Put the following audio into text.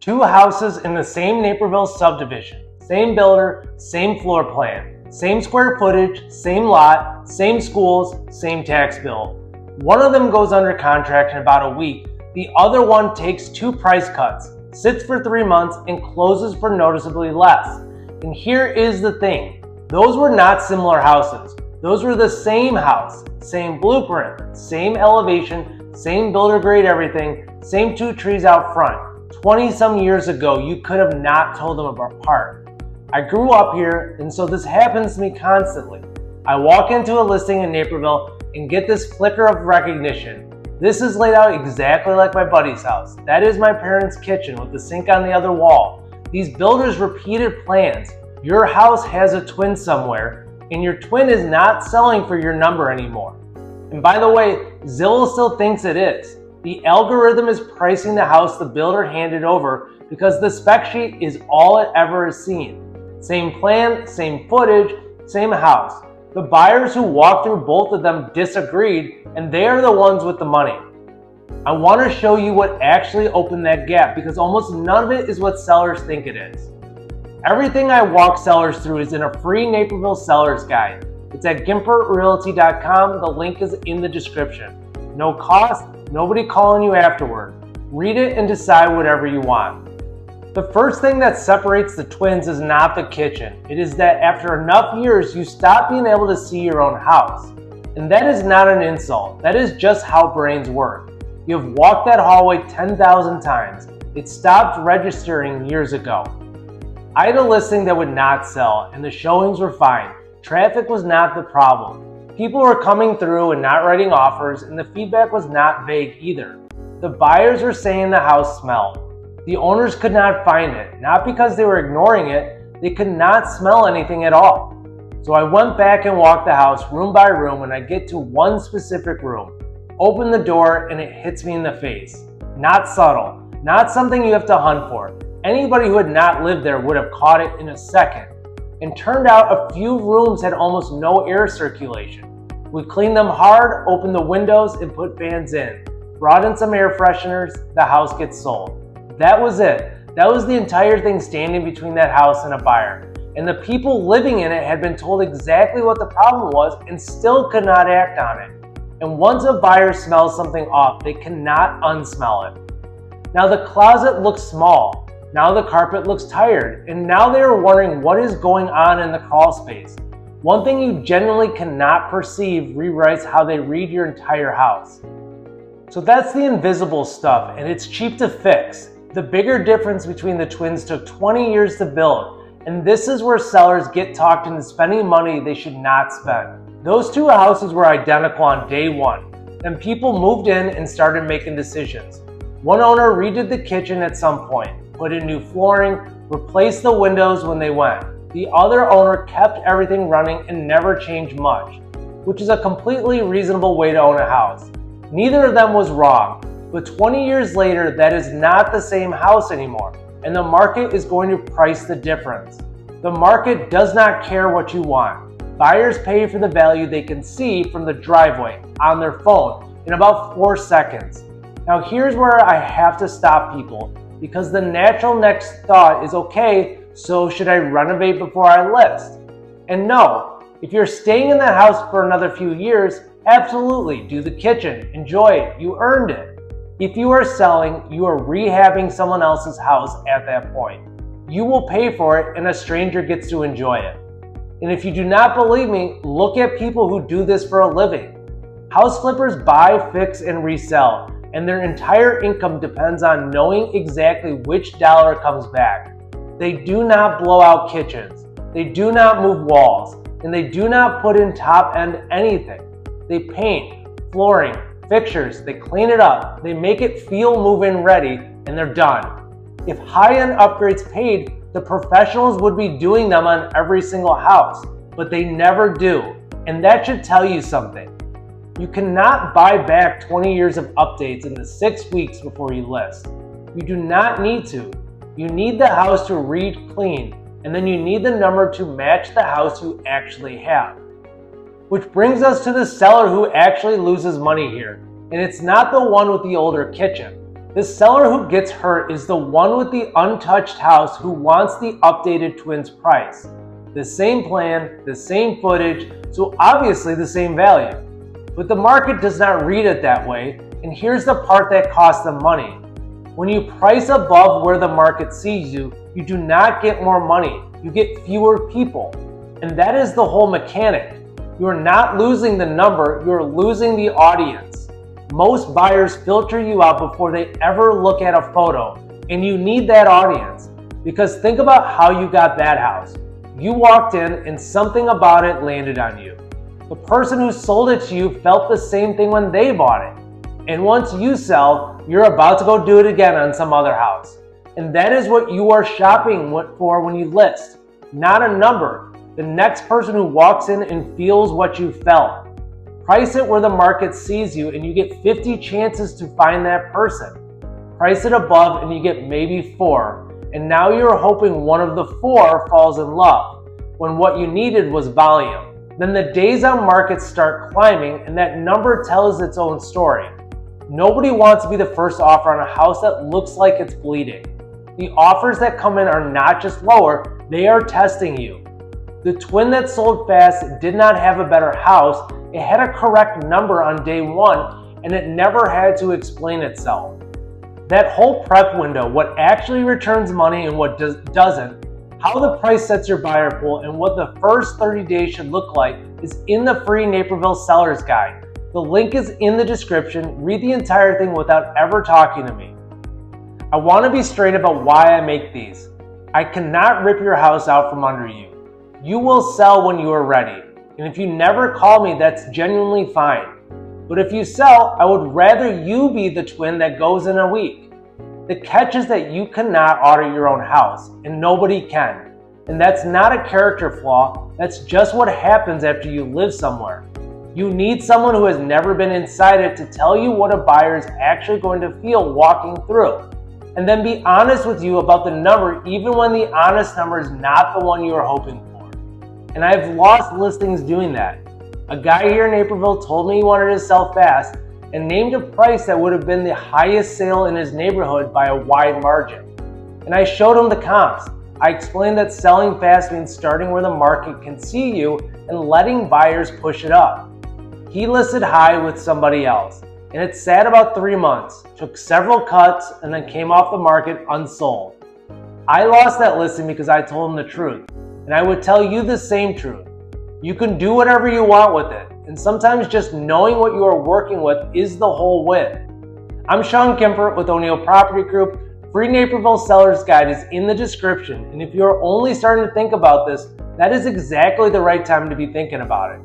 Two houses in the same Naperville subdivision, same builder, same floor plan, same square footage, same lot, same schools, same tax bill. One of them goes under contract in about a week. The other one takes 2 price cuts, sits for 3 months, and closes for noticeably less. And here is the thing. Those were not similar houses. Those were the same house, same blueprint, same elevation, same builder grade everything, same 2 trees out front. 20 some years ago, you could have not told them apart. I grew up here, and so this happens to me constantly. I walk into a listing in Naperville and get this flicker of recognition. This is laid out exactly like my buddy's house. That is my parents' kitchen with the sink on the other wall. These builders repeated plans. Your house has a twin somewhere, and your twin is not selling for your number anymore. And by the way, Zillow still thinks it is. The algorithm is pricing the house the builder handed over because the spec sheet is all it ever has seen. Same plan, same footage, same house. The buyers who walked through both of them disagreed, and they are the ones with the money. I want to show you what actually opened that gap because almost none of it is what sellers think it is. Everything I walk sellers through is in a free Naperville Sellers Guide. It's at gimpertrealty.com. The link is in the description. No cost, nobody calling you afterward. Read it and decide whatever you want. The first thing that separates the twins is not the kitchen. It is that after enough years, you stop being able to see your own house. And that is not an insult. That is just how brains work. You have walked that hallway 10,000 times. It stopped registering years ago. I had a listing that would not sell, and the showings were fine. Traffic was not the problem. People were coming through and not writing offers, and the feedback was not vague either. The buyers were saying the house smelled. The owners could not find it, not because they were ignoring it, they could not smell anything at all. So I went back and walked the house room by room, and I get to one specific room, open the door, and it hits me in the face. Not subtle, not something you have to hunt for. Anybody who had not lived there would have caught it in a second. And turned out a few rooms had almost no air circulation. We cleaned them hard, opened the windows, and put fans in. Brought in some air fresheners, the house gets sold. That was it. That was the entire thing standing between that house and a buyer. And the people living in it had been told exactly what the problem was and still could not act on it. And once a buyer smells something off, they cannot unsmell it. Now the closet looks small. Now the carpet looks tired. And now they are wondering what is going on in the crawl space. One thing you generally cannot perceive rewrites how they read your entire house. So that's the invisible stuff, and it's cheap to fix. The bigger difference between the twins took 20 years to build, and this is where sellers get talked into spending money they should not spend. Those 2 houses were identical on day 1. Then people moved in and started making decisions. One owner redid the kitchen at some point, put in new flooring, replaced the windows when they went. The other owner kept everything running and never changed much, which is a completely reasonable way to own a house. Neither of them was wrong, but 20 years later, that is not the same house anymore, and the market is going to price the difference. The market does not care what you want. Buyers pay for the value they can see from the driveway on their phone in about 4 seconds. Now here's where I have to stop people, because the natural next thought is, okay, so should I renovate before I list? And no, if you're staying in that house for another few years, absolutely, do the kitchen, enjoy it, you earned it. If you are selling, you are rehabbing someone else's house at that point. You will pay for it and a stranger gets to enjoy it. And if you do not believe me, look at people who do this for a living. House flippers buy, fix, and resell, and their entire income depends on knowing exactly which dollar comes back. They do not blow out kitchens, they do not move walls, and they do not put in top-end anything. They paint, flooring, fixtures, they clean it up, they make it feel move-in ready, and they're done. If high-end upgrades paid, the professionals would be doing them on every single house, but they never do, and that should tell you something. You cannot buy back 20 years of updates in the 6 weeks before you list. You do not need to. You need the house to read clean, and then you need the number to match the house you actually have. Which brings us to the seller who actually loses money here, and it's not the one with the older kitchen. The seller who gets hurt is the one with the untouched house who wants the updated twins price. The same plan, the same footage, so obviously the same value. But the market does not read it that way, and here's the part that costs them money. When you price above where the market sees you, you do not get more money, you get fewer people. And that is the whole mechanic. You are not losing the number, you are losing the audience. Most buyers filter you out before they ever look at a photo, and you need that audience. Because think about how you got that house. You walked in and something about it landed on you. The person who sold it to you felt the same thing when they bought it. And once you sell, you're about to go do it again on some other house. And that is what you are shopping for when you list, not a number. The next person who walks in and feels what you felt. Price it where the market sees you and you get 50 chances to find that person. Price it above and you get maybe 4. And now you're hoping one of the 4 falls in love, when what you needed was volume. Then the days on market start climbing and that number tells its own story. Nobody wants to be the first offer on a house that looks like it's bleeding. The offers that come in are not just lower, they are testing you. The twin that sold fast did not have a better house, it had a correct number on day 1 and it never had to explain itself. That whole prep window, what actually returns money and what doesn't, how the price sets your buyer pool, and what the first 30 days should look like is in the free Naperville Seller's Guide. The link is in the description. Read the entire thing without ever talking to me. I want to be straight about why I make these. I cannot rip your house out from under you. You will sell when you are ready. And if you never call me, that's genuinely fine. But if you sell, I would rather you be the twin that goes in a week. The catch is that you cannot audit your own house, and nobody can. And that's not a character flaw, that's just what happens after you live somewhere. You need someone who has never been inside it to tell you what a buyer is actually going to feel walking through. And then be honest with you about the number even when the honest number is not the one you are hoping for. And I've lost listings doing that. A guy here in Naperville told me he wanted to sell fast and named a price that would have been the highest sale in his neighborhood by a wide margin. And I showed him the comps. I explained that selling fast means starting where the market can see you and letting buyers push it up. He listed high with somebody else, and it sat about 3 months, took several cuts, and then came off the market unsold. I lost that listing because I told him the truth, and I would tell you the same truth. You can do whatever you want with it, and sometimes just knowing what you are working with is the whole win. I'm Sean Gimpert with O'Neill Property Group. Free Naperville Seller's Guide is in the description, and if you're only starting to think about this, that is exactly the right time to be thinking about it.